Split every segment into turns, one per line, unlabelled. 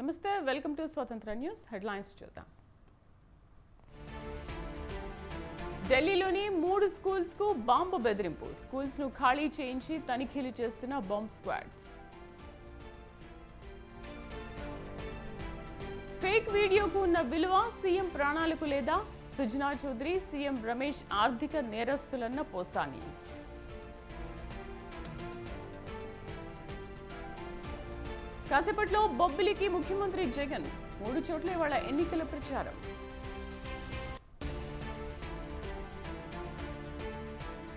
నమస్తే, welcome to స్వతంత్ర news. Headlines చూద్దాం. ఢిల్లీలోని 3 స్కూల్స్కు బాంబు బెదిరింపు. స్కూల్స్ను ఖాళీ చేయించి తనిఖీలు చేస్తున్న బాంబ్ స్క్వాడ్స్. ఫేక్ వీడియోకు ఉన్న విలువ సీఎం ప్రాణాలకు లేదా? సుజనా చౌదరి, సీఎం రమేష్ ఆర్థిక నేరస్తులన్న పోసాని. కాసేపట్లో బొబ్బిలికి ముఖ్యమంత్రి జగన్. 3 చోట్ల ఇవాళ ఎన్నికల ప్రచారం.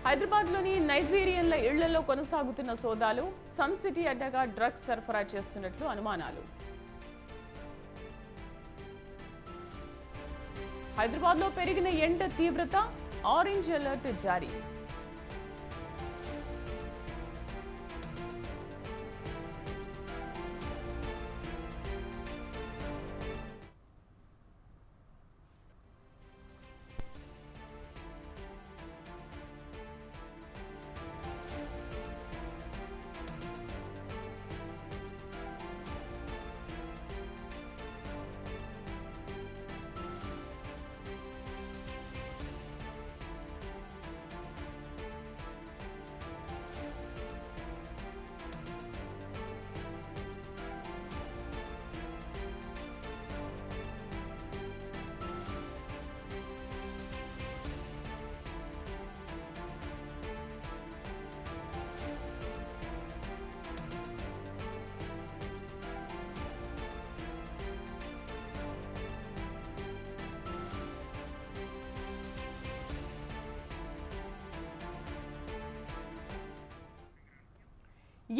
హైదరాబాద్లోని నైజీరియన్ల ఇళ్లలో కొనసాగుతున్న సోదాలు. సన్ సిటీ అడ్డగా డ్రగ్స్ సరఫరా చేస్తున్నట్లు అనుమానాలు. హైదరాబాద్లో పెరిగిన ఎండ తీవ్రత. ఆరెంజ్ అలర్ట్ జారీ.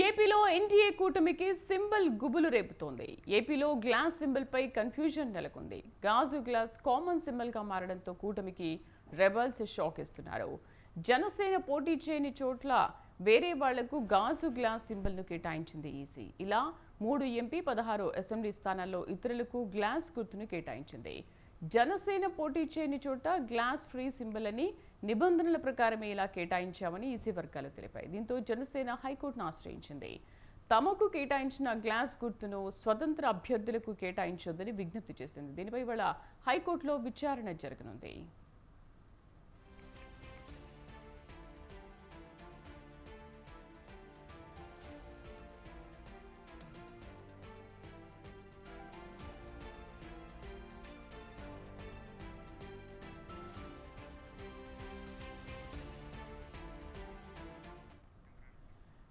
ఏపీలో ఎన్డీఏ కూటమికి సింబల్ గుబులు రేపుతోంది. ఏపీలో గ్లాస్ సింబల్ పై కన్ఫ్యూజన్ నెలకొంది. గాజు గ్లాస్ కామన్ సింబల్ గా మారడంతో కూటమికి రెబల్స్ షాక్ ఇస్తున్నారు. జనసేన పోటీ చేయని చోట్ల వేరే వాళ్లకు గాజు గ్లాస్ సింబల్ ను కేటాయించింది ఈసీ. ఇలా 3 ఎంపీ 16 అసెంబ్లీ స్థానాల్లో ఇతరులకు గ్లాస్ గుర్తును కేటాయించింది. జనసేన పోటీ చేయని చోట గ్లాస్ ఫ్రీ సింబల్ అని నిబంధనల ప్రకారమే ఇలా కేటాయించామని ఈసీ వర్గాలు తెలిపాయి. దీంతో జనసేన హైకోర్టును ఆశ్రయించింది. తమకు కేటాయించిన గ్లాస్ గుర్తును స్వతంత్ర అభ్యర్థులకు కేటాయించొద్దని విజ్ఞప్తి చేసింది. దీనిపై ఇవాళ హైకోర్టులో విచారణ జరగనుంది.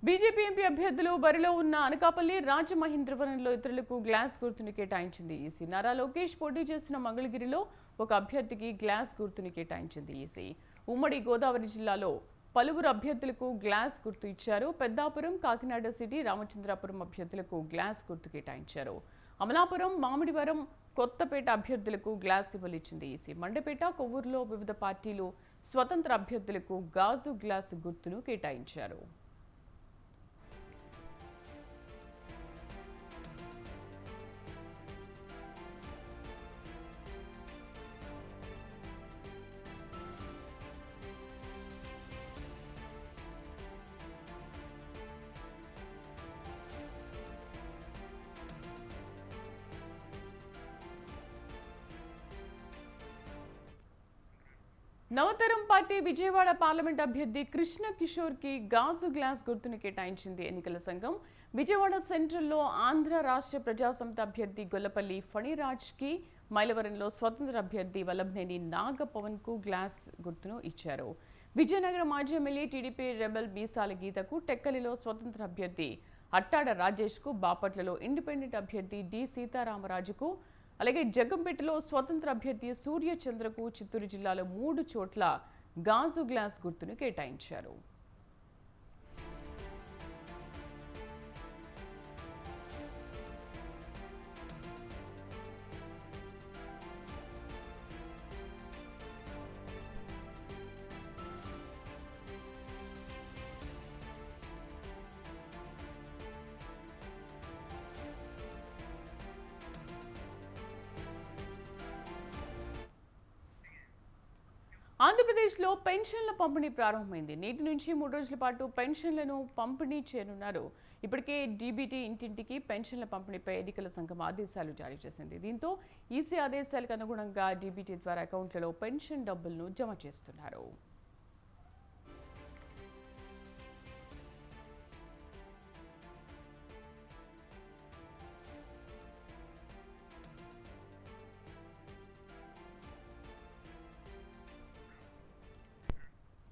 బీజేపీ ఎంపీ అభ్యర్థులు బరిలో ఉన్న అనకాపల్లి, రాజమహేంద్రవరంలో ఇతరులకు గ్లాస్ గుర్తుని కేటాయించింది ఈసీ. నారా లోకేష్ పోటీ చేస్తున్న మంగళగిరిలో ఒక అభ్యర్థికి గ్లాస్ గుర్తుని కేటాయించింది ఈసీ. ఉమ్మడి గోదావరి జిల్లాలో పలువురు అభ్యర్థులకు గ్లాస్ గుర్తు ఇచ్చారు. పెద్దాపురం, కాకినాడ సిటీ, రామచంద్రాపురం అభ్యర్థులకు గ్లాస్ గుర్తు కేటాయించారు. అమలాపురం, మామిడివరం, కొత్తపేట అభ్యర్థులకు గ్లాస్ సింబల్ ఇచ్చింది ఈసీ. మండపేట, కొవ్వూరులో వివిధ పార్టీలు స్వతంత్ర అభ్యర్థులకు గాజు గ్లాస్ గుర్తును కేటాయించారు. నవతరం పార్టీ విజయవాడ పార్లమెంట్ అభ్యర్థి కృష్ణ కిషోర్ కి గాజు గ్లాస్ గుర్తును కేటాయించింది ఎన్నికల సంఘం. విజయవాడ సెంట్రల్లో ఆంధ్ర రాష్ట్ర ప్రజాసమితి అభ్యర్థి గొల్లపల్లి ఫణిరాజ్ కి, మైలవరంలో స్వతంత్ర అభ్యర్థి వల్లభనేని నాగపవన్ కు గ్లాస్ గుర్తును ఇచ్చారు. విజయనగరం మాజీ ఎమ్మెల్యే టీడీపీ రెబల్ మీసాల గీతకు, టెక్కలిలో స్వతంత్ర అభ్యర్థి అట్టాడ రాజేష్ కు, బాపట్లలో ఇండిపెండెంట్ అభ్యర్థి డి సీతారామరాజుకు, అలాగే జగ్గంపేటలో స్వతంత్ర అభ్యర్థి సూర్యచంద్రకు, చిత్తూరు జిల్లాలో 3 చోట్ల గాజు గ్లాస్ గుర్తును కేటాయించారు. ఆంధ్రప్రదేశ్లో పెన్షన్ల పంపిణీ ప్రారంభమైంది. నేటి నుంచి 3 రోజుల పాటు పెన్షన్లను పంపిణీ చేయనున్నారు. ఇప్పటికే డీబీటీ ఇంటింటికి పెన్షన్ల పంపిణీపై ఎన్నికల సంఘం ఆదేశాలు జారీ చేసింది. దీంతో ఈసీ ఆదేశాలకు అనుగుణంగా డీబీటీ ద్వారా అకౌంట్లలో పెన్షన్ డబ్బులను జమ చేస్తున్నారు.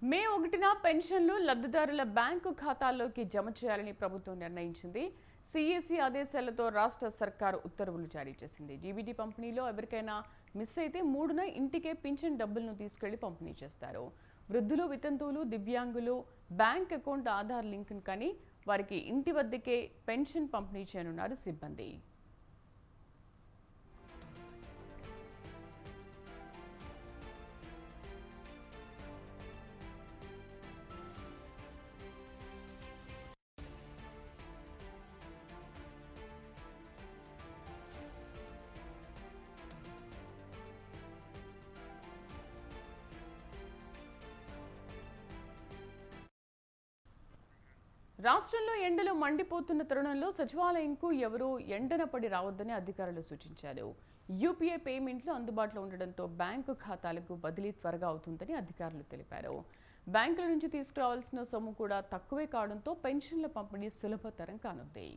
మే 1న పెన్షన్లు లబ్ధిదారుల బ్యాంకు ఖాతాల్లోకి జమ చేయాలని ప్రభుత్వం నిర్ణయించింది. సిఎసి ఆదేశాలతో రాష్ట్ర సర్కారు ఉత్తర్వులు జారీ చేసింది. డీబీటీ పంపిణీలో ఎవరికైనా మిస్ అయితే 3న ఇంటికే పింఛన్ డబ్బులను తీసుకెళ్లి పంపిణీ చేస్తారు. వృద్ధులు, వితంతువులు, దివ్యాంగులు బ్యాంక్ అకౌంట్ ఆధార్ లింక్ కానీ వారికి ఇంటి వద్దకే పెన్షన్ పంపిణీ చేయనున్నారు సిబ్బంది. రాష్ట్రంలో ఎండలు మండిపోతున్న తరుణంలో సచివాలయంకు ఎవరూ ఎండన పడి రావద్దని అధికారులు సూచించారు. యూపీఐ పేమెంట్లు అందుబాటులో ఉండడంతో బ్యాంకు ఖాతాలకు బదిలీ త్వరగా అవుతుందని అధికారులు తెలిపారు. బ్యాంకుల నుంచి తీసుకురావాల్సిన సొమ్ము కూడా తక్కువే కావడంతో పెన్షన్ల పంపిణీ సులభతరం కానుంది.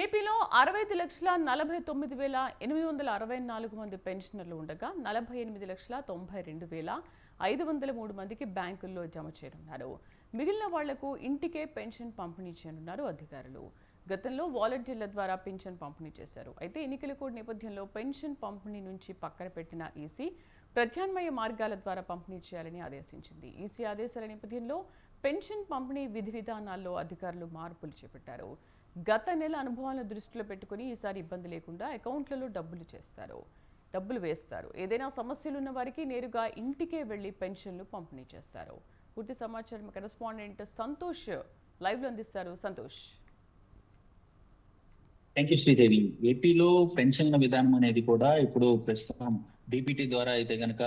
ఏపీలో 65,49,864 మంది పెన్షనర్లు ఉండగా 48,92,503 మందికి బ్యాంకుల్లో జమ చేయనున్నారు. మిగిలిన వాళ్లకు ఇంటికే పెన్షన్ పంపిణీ చేయనున్నారు అధికారులు. గతంలో వాలంటీర్ల ద్వారా పెన్షన్ పంపిణీ చేశారు. అయితే ఎన్నికల కోడ్ నేపథ్యంలో పెన్షన్ పంపిణీ నుంచి పక్కన పెట్టిన ఈసీ ప్రత్యామ్నాయ మార్గాల ద్వారా పంపిణీ చేయాలని ఆదేశించింది. ఈసీ ఆదేశాల నేపథ్యంలో పెన్షన్ పంపిణీ విధి విధానాల్లో అధికారులు మార్పులు చేపట్టారు. గత నెల అనుభవాలను దృష్టిలో పెట్టుకుని ఈసారి ఇబ్బంది లేకుండా అకౌంట్లలో డబ్బులు వేస్తారు. ఏదైనా సమస్యలున్న వారికి నేరుగా ఇంటికే వెళ్లి పెన్షన్లు పంపిణీ చేస్తారు. పూర్తి సమాచారం కరెస్పాండెంట్ సంతోష్ లైవ్ లో అందిస్తారు. సంతోష్.
Thank you Sridevi. ఏపీలో పెన్షన్ల విధానం అనేది కూడా ఇప్పుడు ప్రస్తుతం డీబీటీ ద్వారా అయితే కనుక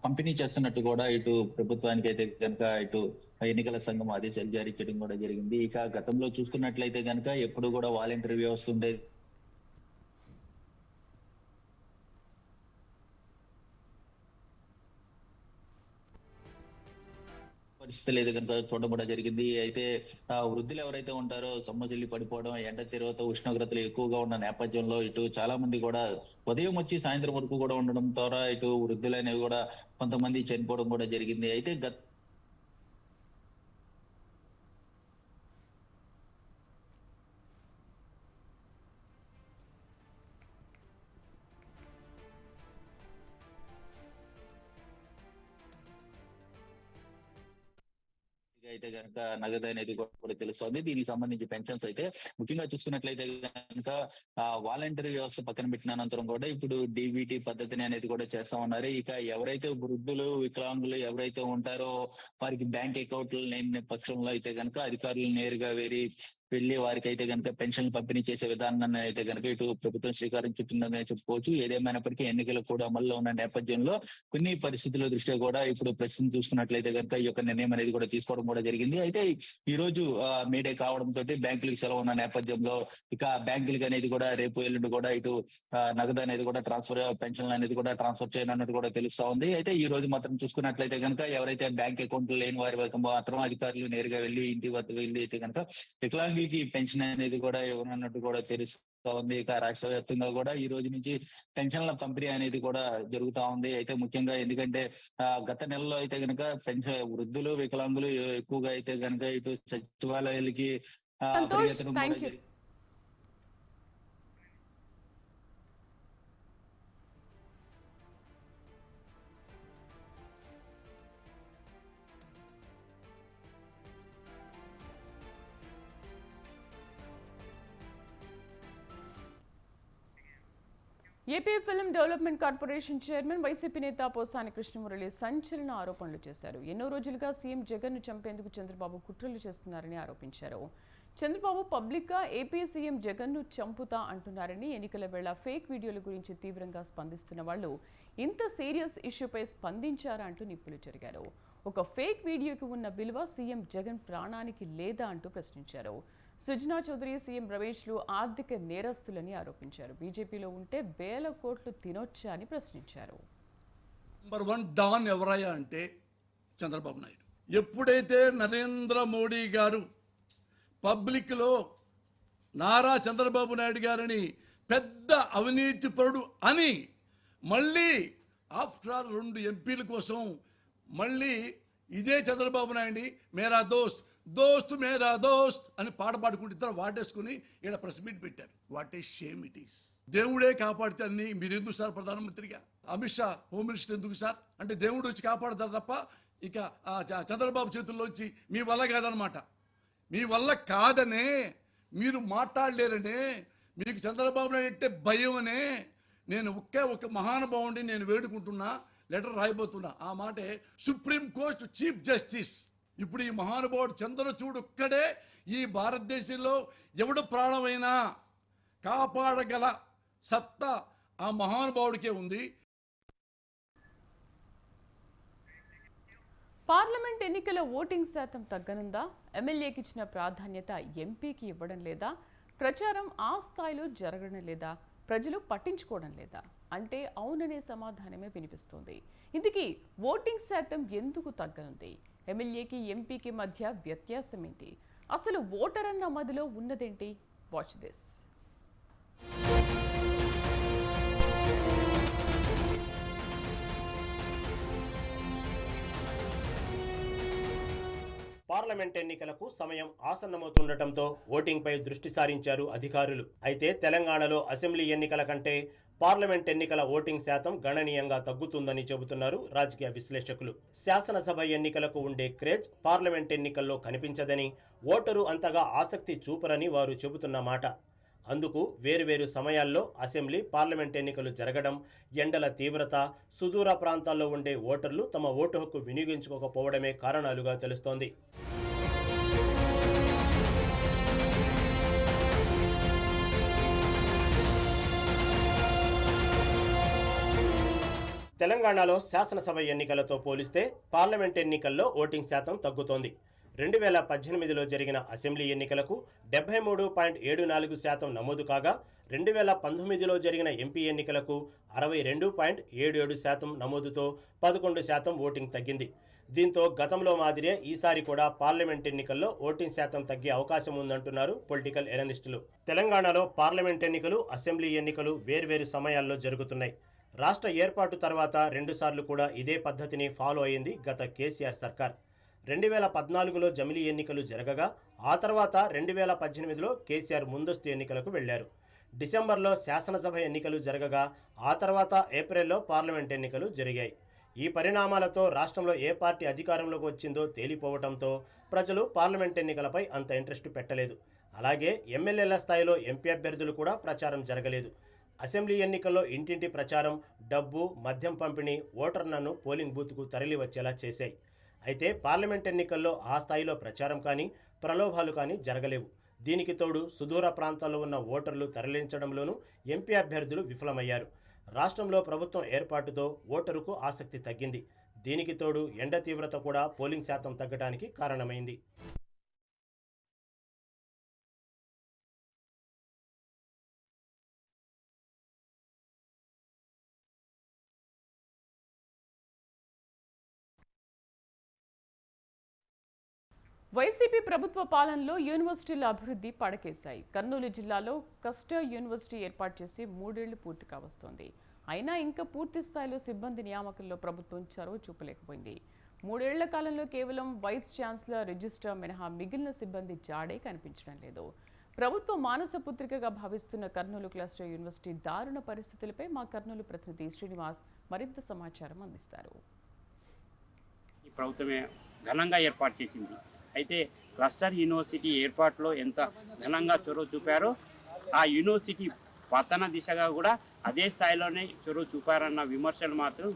పంపిణీ చేస్తున్నట్టు కూడా ఇటు ప్రభుత్వానికి అయితే కనుక ఇటు ఎన్నికల సంఘం ఆదేశాలు జారీ చేయడం కూడా జరిగింది. ఇక గతంలో చూసుకున్నట్లయితే కనుక ఎప్పుడు కూడా వాలంటరీ వ్యవస్థ ఉండేది. పరిస్థితి లేదు కనుక చూడడం కూడా జరిగింది. అయితే వృద్ధులు ఎవరైతే ఉంటారో సొమ్మజిల్లి పడిపోవడం, ఎండ తీవ్రత, ఉష్ణోగ్రతలు ఎక్కువగా ఉన్న నేపథ్యంలో ఇటు చాలా మంది కూడా ఉదయం వచ్చి సాయంత్రం వరకు కూడా ఉండడం ద్వారా ఇటు వృద్ధులు అనేవి కూడా కొంతమంది చనిపోవడం కూడా జరిగింది. అయితే అయితే కనుక నగదు అనేది కూడా తెలుస్తోంది. దీనికి సంబంధించి పెన్షన్స్ అయితే ముఖ్యంగా చూసుకున్నట్లయితే కనుక వాలంటరీ వ్యవస్థ పక్కన పెట్టిన అనంతరం కూడా ఇప్పుడు డీబీటీ పద్ధతిని అనేది కూడా చేస్తా ఉన్నారు. ఇక ఎవరైతే వృద్ధులు, వికలాంగులు ఎవరైతే ఉంటారో వారికి బ్యాంక్ అకౌంట్లు లేని పక్షంలో అయితే కనుక అధికారులు నేరుగా వెళ్లి వారికి అయితే కనుక పెన్షన్ పంపిణీ చేసే విధానాన్ని అయితే కనుక ఇటు ప్రభుత్వం శ్రీకారం చుట్టిందని చెప్పుకోవచ్చు. ఏదేమైనప్పటికీ ఎన్నికలు కూడా అమల్లో ఉన్న నేపథ్యంలో కొన్ని పరిస్థితుల దృష్ట్యా కూడా ఇప్పుడు ప్రస్తుతం చూసుకున్నట్లయితే కనుక ఈ యొక్క నిర్ణయం అనేది కూడా తీసుకోవడం కూడా జరిగింది. అయితే ఈ రోజు మేడే కావడంతో బ్యాంకులకు సెలవు ఉన్న నేపథ్యంలో ఇక బ్యాంకులకు అనేది కూడా రేపు ఎల్లుండి కూడా ఇటు నగదు అనేది కూడా పెన్షన్లు అనేది కూడా ట్రాన్స్ఫర్ చేయనున్నట్టు కూడా తెలుస్తా ఉంది. అయితే ఈ రోజు మాత్రం చూసుకున్నట్లయితే కనుక ఎవరైతే బ్యాంక్ అకౌంట్లు లేని వారి మాత్రం అధికారులు నేరుగా వెళ్లి ఇంటి వద్ద వెళ్ళి అయితే కనుక వికలాంగులకి పెన్షన్ అనేది కూడా ఇవ్వనున్నట్టు కూడా తెలుసు. ఉంది. ఇక రాష్ట్ర వ్యాప్తంగా కూడా ఈ రోజు నుంచి పెన్షన్ల పంపిణీ అనేది కూడా జరుగుతా ఉంది. అయితే ముఖ్యంగా ఎందుకంటే గత నెలలో అయితే గనక వృద్ధులు, వికలాంగులు ఎక్కువగా అయితే గనక ఇటు సచివాలయాలకి
సంతోష్,
పరిగెత్తడం కూడా
థ్యాంక్ యూ.
జరిగింది.
AP film development corporation chairman YCP నేత పోసాని కృష్ణమురళి సంచలన ఆరోపణలు చేశారు. ఎన్నో రోజులుగా సీఎం జగన్ ను చంపేందుకు చంద్రబాబు కుట్రలు చేస్తున్నారని ఆరోపించారు. చంద్రబాబు పబ్లిక్ గా ఏపీ సీఎం జగన్ ను చంపుతా అంటున్నారని, ఎన్నికల వేళ ఫేక్ వీడియోల గురించి తీవ్రంగా స్పందిస్తున్న వాళ్ళు ఇంత సీరియస్ ఇష్యూపై స్పందించారా అంటూ నిప్పులు జరిగారు. ఒక ఫేక్ వీడియోకి ఉన్న విలువ సీఎం జగన్ ప్రాణానికి లేదా అంటూ ప్రశ్నించారు. సుజనా చౌదరి, సీఎం రమేష్లు ఆర్థిక నేరస్తులని ఆరోపించారు. బీజేపీలో ఉంటే వేల కోట్లు తినొచ్చా అని ప్రశ్నించారు.
నంబర్ 1 డాన్ ఎవరయ్యా అంటే చంద్రబాబు నాయుడు. ఎప్పుడైతే నరేంద్ర మోడీ గారు పబ్లిక్లో నారా చంద్రబాబు నాయుడు గారిని పెద్ద అవినీతిపరుడు అని మళ్ళీ ఆఫ్టర్ ఆల్ 2 ఎంపీల కోసం మళ్ళీ ఇదే చంద్రబాబు నాయుడు మేరా దోస్త్ దోస్త్ మేరా దోస్త్ అని పాట పాడుకుంటూ ఇద్దరు వాటేసుకుని ఇక్కడ ప్రెస్ మీట్ పెట్టారు. What a shame it is. దేవుడే కాపాడితే అన్ని మీరు ఎందుకు సార్ ప్రధానమంత్రిగా? అమిత్ షా హోమ్ మినిస్టర్ ఎందుకు సార్? అంటే దేవుడు వచ్చి కాపాడతారు తప్ప ఇక చంద్రబాబు చేతుల్లోంచి మీ వల్ల కాదనమాట. మీ వల్ల కాదనే మీరు మాట్లాడలేరనే, మీకు చంద్రబాబు నాయుడు అంటే భయం అనే నేను ఒక మహానుభావుడిని నేను వేడుకుంటున్నా, లెటర్ రాయబోతున్నా. ఆ మాటే సుప్రీం కోర్టు చీఫ్ జస్టిస్. ఇప్పుడు ఈ మహానుభావుడు చంద్రచూడు ఒక్కడే ఈ భారతదేశంలో ఎవడు ప్రాణమైనా కాపాడగల సత్తా ఆ మహానుభావుడికే ఉంది.
పార్లమెంట్ ఎన్నికల ఓటింగ్ శాతం తగ్గనుందా? ఎమ్మెల్యేకి ఇచ్చిన ప్రాధాన్యత ఎంపీకి ఇవ్వడం లేదా? ప్రచారం ఆ స్థాయిలో జరగడం లేదా? ప్రజలు పట్టించుకోవడం లేదా అంటే అవుననే సమాధానమే వినిపిస్తోంది. ఇందుకీ ఓటింగ్ శాతం ఎందుకు తగ్గనుంది? ఎమ్మెల్యేకి ఎంపీకి మధ్య వ్యత్యాసం ఏంటి? అసలు ఓటర్ అన్న మదిలో ఉన్నదేంటి? Watch this.
పార్లమెంట్ ఎన్నికలకు సమయం ఆసన్నమవుతుండటంతో ఓటింగ్పై దృష్టి సారించారు అధికారులు. అయితే తెలంగాణలో అసెంబ్లీ ఎన్నికల కంటే పార్లమెంట్ ఎన్నికల ఓటింగ్ శాతం గణనీయంగా తగ్గుతుందని చెబుతున్నారు రాజకీయ విశ్లేషకులు. శాసనసభ ఎన్నికలకు ఉండే క్రేజ్ పార్లమెంట్ ఎన్నికల్లో కనిపించదని, ఓటరు అంతగా ఆసక్తి చూపరని వారు చెబుతున్న మాట. అందుకు వేరువేరు సమయాల్లో అసెంబ్లీ, పార్లమెంట్ ఎన్నికలు జరగడం, ఎండల తీవ్రత, సుదూర ప్రాంతాల్లో ఉండే ఓటర్లు తమ ఓటు హక్కు వినియోగించుకోకపోవడమే కారణాలుగా తెలుస్తోంది. తెలంగాణలో శాసనసభ ఎన్నికలతో పోలిస్తే పార్లమెంట్ ఎన్నికల్లో ఓటింగ్ శాతం తగ్గుతోంది. 2018లో జరిగిన అసెంబ్లీ ఎన్నికలకు 73.74% నమోదు కాగా, 2019లో జరిగిన ఎంపీ ఎన్నికలకు 62.77% నమోదుతో 11% ఓటింగ్ తగ్గింది. దీంతో గతంలో మాదిరే ఈసారి కూడా పార్లమెంట్ ఎన్నికల్లో ఓటింగ్ శాతం తగ్గే అవకాశం ఉందంటున్నారు పొలిటికల్ ఎనలిస్టులు. తెలంగాణలో పార్లమెంట్ ఎన్నికలు, అసెంబ్లీ ఎన్నికలు వేర్వేరు సమయాల్లో జరుగుతున్నాయి. రాష్ట్ర ఏర్పాటు తర్వాత 2 సార్లు కూడా ఇదే పద్ధతిని ఫాలో అయింది గత కేసీఆర్ సర్కార్. 2014లో జమిలీ ఎన్నికలు జరగగా, ఆ తర్వాత 2018లో కేసీఆర్ ముందస్తు ఎన్నికలకు వెళ్లారు. డిసెంబర్లో శాసనసభ ఎన్నికలు జరగగా, ఆ తర్వాత ఏప్రిల్లో పార్లమెంట్ ఎన్నికలు జరిగాయి. ఈ పరిణామాలతో రాష్ట్రంలో ఏ పార్టీ అధికారంలోకి వచ్చిందో తేలిపోవడంతో ప్రజలు పార్లమెంట్ ఎన్నికలపై అంత ఇంట్రెస్ట్ పెట్టలేదు. అలాగే ఎమ్మెల్యేల స్థాయిలో ఎంపీ అభ్యర్థులు కూడా ప్రచారం జరగలేదు. అసెంబ్లీ ఎన్నికల్లో ఇంటింటి ప్రచారం, డబ్బు, మద్యం పంపిణీ ఓటర్లను పోలింగ్ బూత్కు తరలి వచ్చేలా చేశాయి. అయితే పార్లమెంట్ ఎన్నికల్లో ఆ స్థాయిలో ప్రచారం కానీ, ప్రలోభాలు కానీ జరగలేవు. దీనికి తోడు సుదూర ప్రాంతాల్లో ఉన్న ఓటర్లు తరలించడంలోనూ ఎంపీ అభ్యర్థులు విఫలమయ్యారు. రాష్ట్రంలో ప్రభుత్వం ఏర్పాటుతో ఓటరుకు ఆసక్తి తగ్గింది. దీనికి తోడు ఎండ తీవ్రత కూడా పోలింగ్ శాతం తగ్గడానికి కారణమైంది.
వైసీపీ ప్రభుత్వ పాలనలో యూనివర్సిటీల అభివృద్ధి పడకేశాయి. కర్నూలు జిల్లాలో కస్టర్ యూనివర్సిటీ ఏర్పాటు చేసి 3 ఏళ్లు పూర్తి కావస్తోంది. అయినా ఇంకా పూర్తి స్థాయిలో సిబ్బంది నియామకంలో ప్రభుత్వం చొరవ చూపలేకపోయింది. 3 ఏళ్ల కాలంలో కేవలం వైస్ ఛాన్సలర్, రిజిస్ట్రార్ మినహా మిగిలిన సిబ్బంది జాడే కనిపించడం లేదు. ప్రభుత్వ మానసపుత్రికగా భావిస్తున్న కర్నూలు క్లస్టర్ యూనివర్సిటీ దారుణ పరిస్థితులపై మా కర్నూలు ప్రతినిధి శ్రీనివాస్ మరింత సమాచారం అందిస్తారు.
ఈ ప్రభుత్వమే ఘనంగా ఏర్పాటు చేసింది. అయితే క్లస్టర్ యూనివర్సిటీ ఏర్పాటులో ఎంత ఘనంగా చొరవ చూపారో ఆ యూనివర్సిటీ పతన దిశగా కూడా అదే స్థాయిలోనే చొరవ చూపారన్న విమర్శలు మాత్రం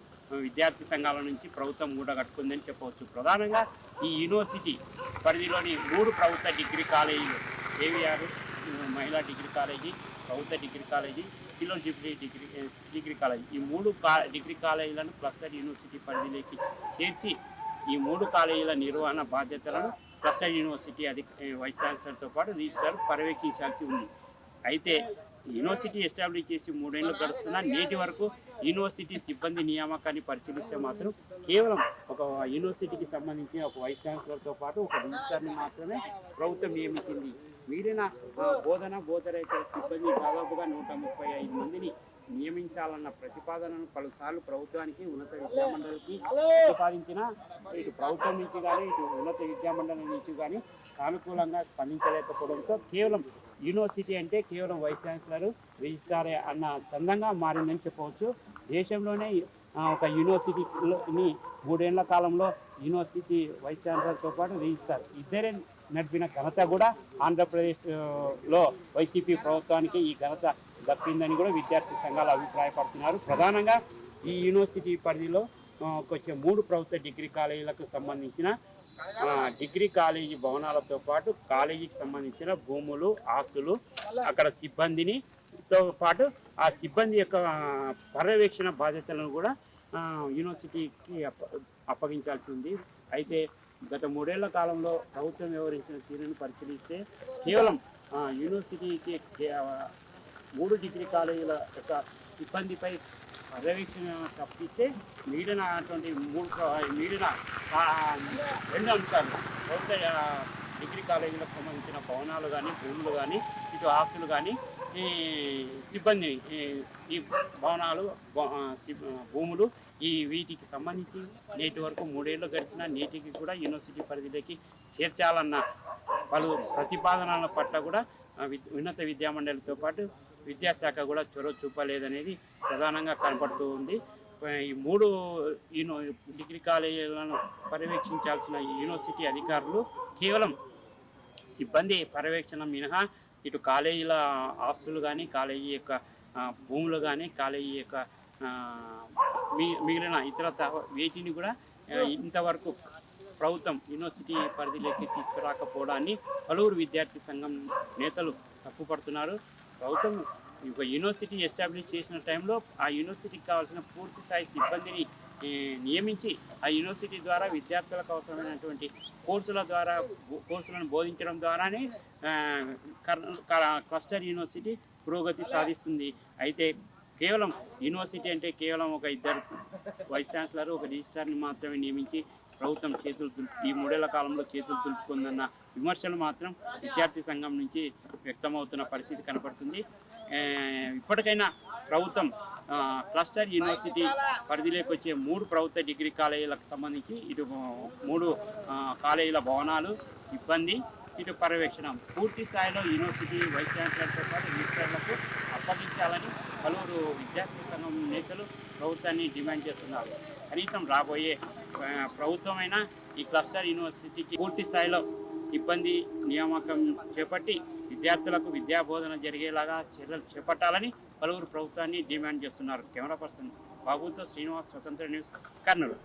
విద్యార్థి సంఘాల నుంచి ప్రభుత్వం మూటగట్టుకుందని చెప్పవచ్చు. ప్రధానంగా ఈ యూనివర్సిటీ పరిధిలోని 3 ప్రభుత్వ డిగ్రీ కాలేజీలు, ఏవిఆర్ మహిళా డిగ్రీ కాలేజీ, ప్రభుత్వ degree college, silver Jubilee degree college, ఈ 3 డిగ్రీ కాలేజీలను క్లస్టర్ యూనివర్సిటీ పరిధిలోకి చేర్చి ఈ 3 కాలేజీల నిర్వహణ బాధ్యతలను క్లస్టర్ యూనివర్సిటీ వైస్ ఛాన్సలర్తో పాటు రిజిస్ట్రార్ పర్యవేక్షించాల్సి ఉంది. అయితే యూనివర్సిటీ ఎస్టాబ్లిష్ చేసి 3 ఏళ్ళు గడుస్తున్నా నేటి వరకు యూనివర్సిటీ సిబ్బంది నియామకాన్ని పరిశీలిస్తే మాత్రం కేవలం ఒక యూనివర్సిటీకి సంబంధించిన ఒక వైస్ ఛాన్సలర్తో పాటు ఒక రిజిస్ట్రార్ని మాత్రమే ప్రభుత్వం నియమించింది. మిగిలిన బోధనేతర సిబ్బంది దాదాపుగా 135 మందిని నియమించాలన్న ప్రతిపాదనను పలుసార్లు ప్రభుత్వానికి, ఉన్నత విద్యామండలికి ప్రతిపాదించిన ఇటు ప్రభుత్వం నుంచి కానీ ఇటు ఉన్నత విద్యామండలి నుంచి కానీ సానుకూలంగా స్పందించలేకపోవడంతో కేవలం యూనివర్సిటీ అంటే కేవలం వైస్ ఛాన్సలర్, రిజిస్ట్రారే అన్న చందంగా మారిందని చెప్పవచ్చు. దేశంలోనే ఒక యూనివర్సిటీని 3 ఏళ్ల కాలంలో యూనివర్సిటీ వైస్ ఛాన్సలర్తో పాటు రిజిస్ట్రార్ ఇద్దరే నడిపిన ఘనత కూడా ఆంధ్రప్రదేశ్లో వైసీపీ ప్రభుత్వానికి ఈ ఘనత దక్కిందని కూడా విద్యార్థి సంఘాలు అభిప్రాయపడుతున్నారు. ప్రధానంగా ఈ యూనివర్సిటీ పరిధిలో వచ్చే 3 ప్రభుత్వ డిగ్రీ కాలేజీలకు సంబంధించిన డిగ్రీ కాలేజీ భవనాలతో పాటు కాలేజీకి సంబంధించిన భూములు, ఆస్తులు, అక్కడ సిబ్బందిని తో పాటు ఆ సిబ్బంది యొక్క పర్యవేక్షణ బాధ్యతలను కూడా యూనివర్సిటీకి అప్పగించాల్సి ఉంది. అయితే గత 3 ఏళ్ల కాలంలో ప్రభుత్వం వ్యవహరించిన తీరును పరిశీలిస్తే కేవలం యూనివర్సిటీకి 3 డిగ్రీ కాలేజీల యొక్క సిబ్బందిపై పర్యవేక్షణ తప్పిస్తే మిగిలిన 2 అంశాలు ప్రభుత్వ డిగ్రీ కాలేజీలకు సంబంధించిన భవనాలు కానీ, భూములు కానీ, ఇటు ఆస్తులు కానీ, ఈ సిబ్బంది ఈ భవనాలు, భూములు వీటికి సంబంధించి నేటి వరకు 3 ఏళ్ళు గడిచిన నేటికి కూడా యూనివర్సిటీ పరిధిలోకి చేర్చాలన్న పలు ప్రతిపాదనల పట్ల కూడా ఉన్నత విద్యామండలితో పాటు విద్యాశాఖ కూడా చొరవ చూపలేదనేది ప్రధానంగా కనపడుతూ ఉంది. ఈ 3 డిగ్రీ కాలేజీలను పర్యవేక్షించాల్సిన యూనివర్సిటీ అధికారులు కేవలం సిబ్బంది పర్యవేక్షణ మినహా ఇటు కాలేజీల ఆస్తులు కానీ, కాలేజీ యొక్క భూములు కానీ, కాలేజీ యొక్క మిగిలిన ఇతర వీటిని కూడా ఇంతవరకు ప్రభుత్వం యూనివర్సిటీ పరిధిలోకి తీసుకురాకపోవడాన్ని పలువురు విద్యార్థి సంఘం నేతలు తప్పుపడుతున్నారు. ప్రభుత్వం ఒక యూనివర్సిటీ ఎస్టాబ్లిష్ చేసిన టైంలో ఆ యూనివర్సిటీకి కావాల్సిన పూర్తి స్థాయి సిబ్బందిని నియమించి ఆ యూనివర్సిటీ ద్వారా విద్యార్థులకు అవసరమైనటువంటి కోర్సులను బోధించడం ద్వారానే క్లస్టర్ యూనివర్సిటీ పురోగతి సాధిస్తుంది. అయితే కేవలం యూనివర్సిటీ అంటే కేవలం ఒక 2 వైస్ ఛాన్సలర్, ఒక రిజిస్ట్రార్ని మాత్రమే నియమించి ప్రభుత్వం ఈ 3 ఏళ్ల కాలంలో చేతులు దులుపుకుందన్న విమర్శలు మాత్రం విద్యార్థి సంఘం నుంచి వ్యక్తమవుతున్న పరిస్థితి కనపడుతుంది. ఇప్పటికైనా ప్రభుత్వం క్లస్టర్ యూనివర్సిటీ పరిధిలోకి వచ్చే 3 ప్రభుత్వ డిగ్రీ కాలేజీలకు సంబంధించి ఇటు 3 కాలేజీల భవనాలు, సిబ్బంది, ఇటు పర్యవేక్షణ పూర్తి స్థాయిలో యూనివర్సిటీ వైస్ ఛాన్సలర్తో పాటు రిజిస్ట్రార్లకు అప్పగించాలని పలువురు విద్యార్థి సంఘం నేతలు ప్రభుత్వాన్ని డిమాండ్ చేస్తున్నారు. కనీసం రాబోయే ప్రభుత్వమైనా ఈ క్లస్టర్ యూనివర్సిటీకి పూర్తి స్థాయిలో సిబ్బంది నియామకం చేపట్టి విద్యార్థులకు విద్యాబోధన జరిగేలాగా చర్యలు చేపట్టాలని పలువురు ప్రభుత్వాన్ని డిమాండ్ చేస్తున్నారు. కెమెరా పర్సన్ బాబుతో శ్రీనివాస్, స్వతంత్ర న్యూస్, కర్నూలు.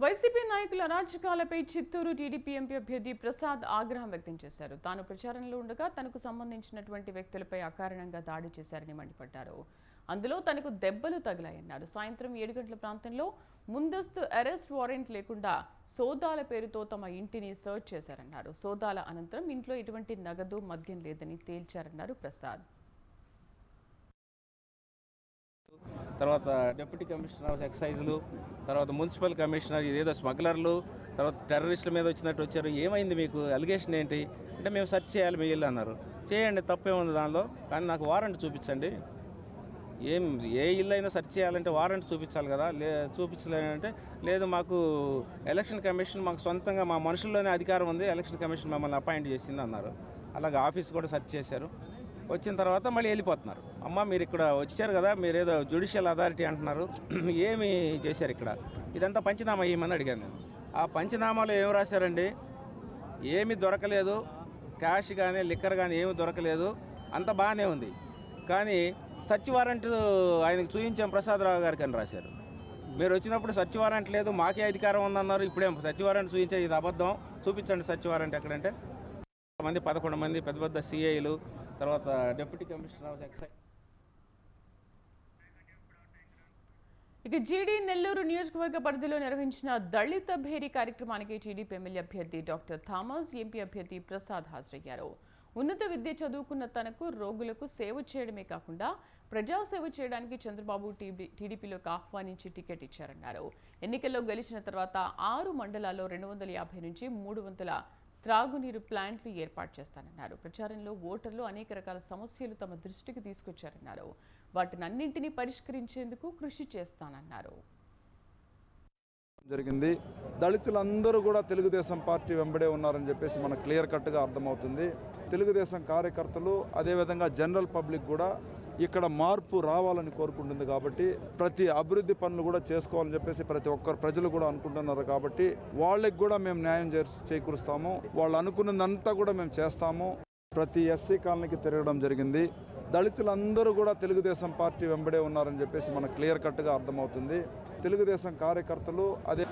వైసీపీ నాయకుల అరాచకాలపై చిత్తూరు టీడీపీ ఎంపీ అభ్యర్థి ప్రసాద్ ఆగ్రహం వ్యక్తం చేశారు. తాను ప్రచారంలో ఉండగా తనకు సంబంధించినటువంటి వ్యక్తులపై అకారణంగా దాడి చేశారని మండిపడ్డారు. అందులో తనకు దెబ్బలు తగిలాయన్నారు. సాయంత్రం 7 గంటల ప్రాంతంలో ముందస్తు అరెస్ట్ వారెంట్ లేకుండా సోదాల పేరుతో తమ ఇంటిని సర్చ్ చేశారన్నారు. సోదాల అనంతరం ఇంట్లో ఎటువంటి నగదు, మద్యం లేదని తేల్చారన్నారు ప్రసాద్.
తర్వాత డిప్యూటీ కమిషనర్ ఆఫ్ ఎక్సైజ్లు, తర్వాత మున్సిపల్ కమిషనర్, ఇదేదో స్మగ్లర్లు, తర్వాత టెర్రరిస్టుల మీద వచ్చినట్టు వచ్చారు. ఏమైంది మీకు, అలిగేషన్ ఏంటి అంటే మేము సెర్చ్ చేయాలి మీ ఇల్లు అన్నారు. చేయండి, తప్పే ఉంది దానిలో, కానీ నాకు వారెంట్ చూపించండి. ఏ ఇల్లు అయినా సెర్చ్ చేయాలంటే వారెంట్ చూపించాలి కదా. చూపించలేదంటే లేదు, మాకు ఎలక్షన్ కమిషన్ మాకు సొంతంగా మా మనుషుల్లోనే అధికారం ఉంది, ఎలక్షన్ కమిషన్ మమ్మల్ని అపాయింట్ చేసింది అన్నారు. అలాగే ఆఫీస్ కూడా సెర్చ్ చేశారు. వచ్చిన తర్వాత మళ్ళీ వెళ్ళిపోతున్నారు. అమ్మ మీరు ఇక్కడ వచ్చారు కదా, మీరు ఏదో జ్యుడిషియల్ అథారిటీ అంటున్నారు, ఏమి చేశారు ఇక్కడ, ఇదంతా పంచనామా ఇవ్వమని అడిగాను నేను. ఆ పంచనామాలో ఏం రాశారండి, ఏమీ దొరకలేదు, క్యాష్ కానీ లిక్కర్ కానీ ఏమీ దొరకలేదు, అంత బాగానే ఉంది, కానీ సర్చ్ వారెంట్ ఆయనకు చూపించాం ప్రసాదరావు గారికి అని రాశారు. మీరు వచ్చినప్పుడు సర్చ్ వారెంట్ లేదు, మాకే అధికారం ఉందన్నారు, ఇప్పుడేం సర్చ్ వారెంట్ చూపించే, ఇది అబద్ధం, చూపించండి సర్చ్ వారెంట్ ఎక్కడంటే 11 మంది పెద్ద పెద్ద సిఐలు, తర్వాత డిప్యూటీ కమిషనర్ ఆఫ్ ఎక్సైజ్.
ఇక జీడీ నెల్లూరు నియోజకవర్గ పరిధిలో నిర్వహించిన దళిత భేరీ కార్యక్రమానికి టీడీపీ ఎమ్మెల్యే అభ్యర్థి డాక్టర్ థామస్, ఎంపీ అభ్యర్థి ప్రసాద్ హాజరయ్యారు. ఉన్నత విద్య చదువుకున్న తనకు రోగులకు సేవ చేయడమే కాకుండా ప్రజాసేవ చేయడానికి చంద్రబాబు టీడీపీలోకి ఆహ్వానించి టికెట్ ఇచ్చారన్నారు. ఎన్నికల్లో గెలిచిన తర్వాత 6 మండలాల్లో 250 నుంచి 300 త్రాగునీరు ప్లాంట్లు ఏర్పాటు చేస్తానన్నారు. ప్రచారంలో ఓటర్లు అనేక రకాల సమస్యలు తమ దృష్టికి తీసుకొచ్చారన్నారు. వాటినన్నింటినీ పరిష్కరించేందుకు కృషి చేస్తానన్నారు.
జరిగింది. దళితులందరూ కూడా తెలుగుదేశం పార్టీ వెంబడే ఉన్నారని చెప్పేసి మనకు క్లియర్ కట్గా అర్థమవుతుంది. తెలుగుదేశం కార్యకర్తలు అదేవిధంగా జనరల్ పబ్లిక్ కూడా ఇక్కడ మార్పు రావాలని కోరుకుంటుంది. కాబట్టి ప్రతి అభివృద్ధి పనులు కూడా చేసుకోవాలని చెప్పేసి ప్రతి ఒక్కరు ప్రజలు కూడా అనుకుంటున్నారు. కాబట్టి వాళ్ళకి కూడా మేము న్యాయం చేకూరుస్తాము, వాళ్ళు అనుకున్నదంతా కూడా మేము చేస్తాము. ప్రతి ఎస్సీ కాలనీకి తిరగడం జరిగింది. దళితులందరూ కూడా తెలుగుదేశం పార్టీ వెంబడే ఉన్నారని చెప్పేసి మనకు క్లియర్ కట్గా అర్థమవుతుంది. తెలుగుదేశం కార్యకర్తలు అదే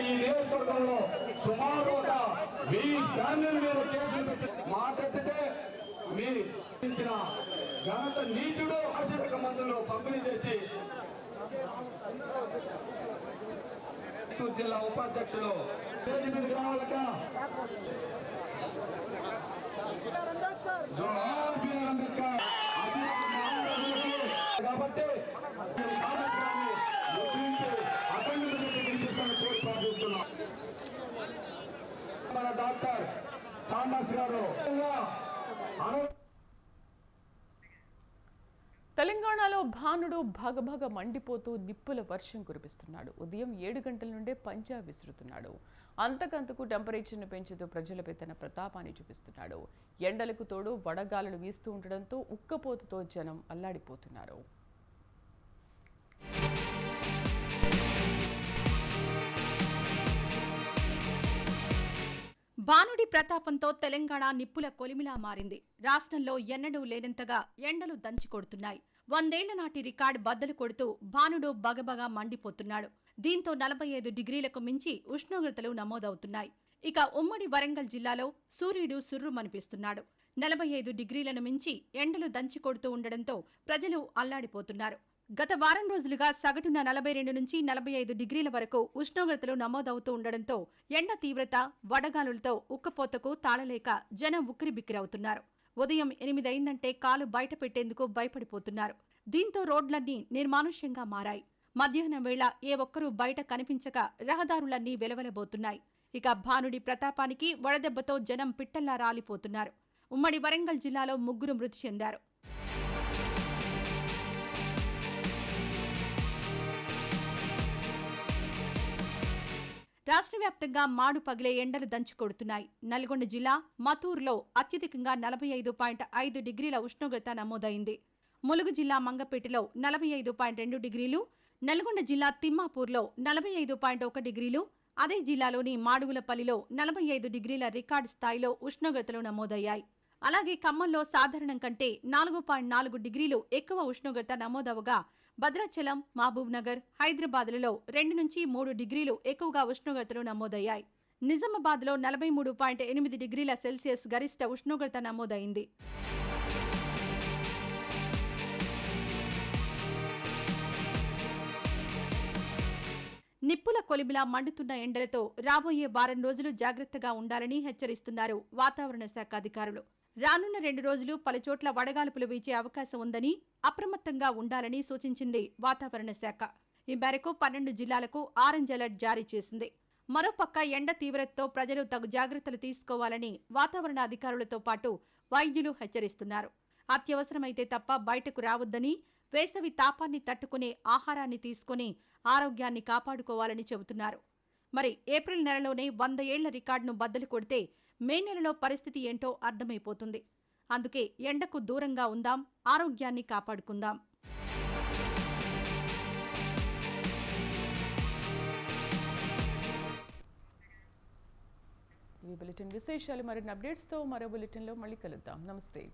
ఈ నియోజకవర్గంలో సుమారు 1000 ఫ్యామిలీల మీద కేసులు పెట్టి మాట్లాడితే మీరు ఘనత నీచుడు ఆశీర్వక మందులు పంపిణీ చేసి జిల్లా ఉపాధ్యక్షులు రావాలక కాబట్టి మన డాక్టర్ థామస్ గారు
తెలంగాణలో భానుడు భగభగ మండిపోతూ నిప్పుల వర్షం కురిపిస్తున్నాడు. ఉదయం 7 గంటల నుండే పంజా విసురుతున్నాడు. అంతకంతకు టెంపరేచర్ను పెంచుతూ ప్రజలపై తన ప్రతాపాన్ని చూపిస్తున్నాడు. ఎండలకు తోడు వడగాలులు వీస్తూ ఉండడంతో ఉక్కపోతతో జనం అల్లాడిపోతున్నారు.
భానుడి ప్రతాపంతో తెలంగాణ నిప్పుల కొలిమిలా మారింది. రాష్ట్రంలో ఎన్నడూ లేనంతగా ఎండలు దంచి కొడుతున్నాయి. 100 ఏళ్ల నాటి రికార్డు బద్దలు కొడుతూ భానుడు బగబగా మండిపోతున్నాడు. దీంతో 45 డిగ్రీలకు మించి ఉష్ణోగ్రతలు నమోదవుతున్నాయి. ఇక ఉమ్మడి వరంగల్ జిల్లాలో సూర్యుడు సుర్రుమనిపిస్తున్నాడు. 45 డిగ్రీలను మించి ఎండలు దంచి కొడుతూ ఉండడంతో ప్రజలు అల్లాడిపోతున్నారు. గత వారం రోజులుగా సగటున 42 నుంచి 45 డిగ్రీల వరకు ఉష్ణోగ్రతలు నమోదవుతూ ఉండడంతో ఎండ తీవ్రత, వడగాలులతో ఉక్కపోతకు తాళలేక జనం ఉక్కిరిబిక్కిరవుతున్నారు. ఉదయం 8 అయిందంటే కాలు బయట పెట్టేందుకు భయపడిపోతున్నారు. దీంతో రోడ్లన్నీ నిర్మానుష్యంగా మారాయి. మధ్యాహ్నం వేళ ఏ ఒక్కరూ బయట కనిపించక రహదారులన్నీ వెలవెలబోతున్నాయి. ఇక భానుడి ప్రతాపానికి వడదెబ్బతో జనం పిట్టల్లా రాలిపోతున్నారు. ఉమ్మడి వరంగల్ జిల్లాలో 3 మృతి చెందారు. రాష్ట్ర వ్యాప్తంగా మాడు పగిలే ఎండలు దంచుకొడుతున్నాయి. నల్గొండ జిల్లా మతూరులో అత్యధికంగా 45.5 డిగ్రీల ఉష్ణోగ్రత నమోదైంది. ములుగు జిల్లా మంగపేటలో 45.2 డిగ్రీలు, నల్గొండ జిల్లా తిమ్మాపూర్లో 45.1 డిగ్రీలు, అదే జిల్లాలోని మాడుగులపల్లిలో 45 డిగ్రీల రికార్డు స్థాయిలో ఉష్ణోగ్రతలు నమోదయ్యాయి. అలాగే ఖమ్మంలో సాధారణం కంటే 4.4 డిగ్రీలు ఎక్కువ ఉష్ణోగ్రత నమోదవగా భద్రాచలం, మహబూబ్ నగర్, హైదరాబాద్లలో 2 నుంచి 3 డిగ్రీలు ఎక్కువగా ఉష్ణోగ్రతలు నమోదయ్యాయి. నిజామాబాద్లో 43.8 డిగ్రీల సెల్సియస్ గరిష్ట ఉష్ణోగ్రత నమోదైంది. నిప్పుల కొలిమిలా మండుతున్న ఎండలతో రాబోయే వారం రోజులు జాగ్రత్తగా ఉండాలని హెచ్చరిస్తున్నారు వాతావరణ శాఖ అధికారులు. రానున్న 2 రోజులు పలుచోట్ల వడగాల్పులు వీచే అవకాశం ఉందని, అప్రమత్తంగా ఉండాలని సూచించింది వాతావరణ శాఖ. ఈ మేరకు 12 జిల్లాలకు ఆరెంజ్ అలర్ట్ జారీ చేసింది. మరోపక్క ఎండ తీవ్రతతో ప్రజలు తగు జాగ్రత్తలు తీసుకోవాలని వాతావరణ అధికారులతో పాటు వైద్యులు హెచ్చరిస్తున్నారు. అత్యవసరమైతే తప్ప బయటకు రావద్దని, వేసవి తాపాన్ని తట్టుకునే ఆహారాన్ని తీసుకుని ఆరోగ్యాన్ని కాపాడుకోవాలని చెబుతున్నారు. మరి ఏప్రిల్ నెలలోనే 100 ఏళ్ల రికార్డును బద్దలు కొడితే మే నెలలో పరిస్థితి ఏంటో అర్థమైపోతుంది. అందుకే ఎండకు దూరంగా ఉందాం, ఆరోగ్యాన్ని కాపాడుకుందాం.
ఈ బులెటిన్ విశేషాలు మరిన్ని అప్డేట్స్తో మరో బులెటిన్లో మళ్ళీ కలుద్దాం. నమస్తే.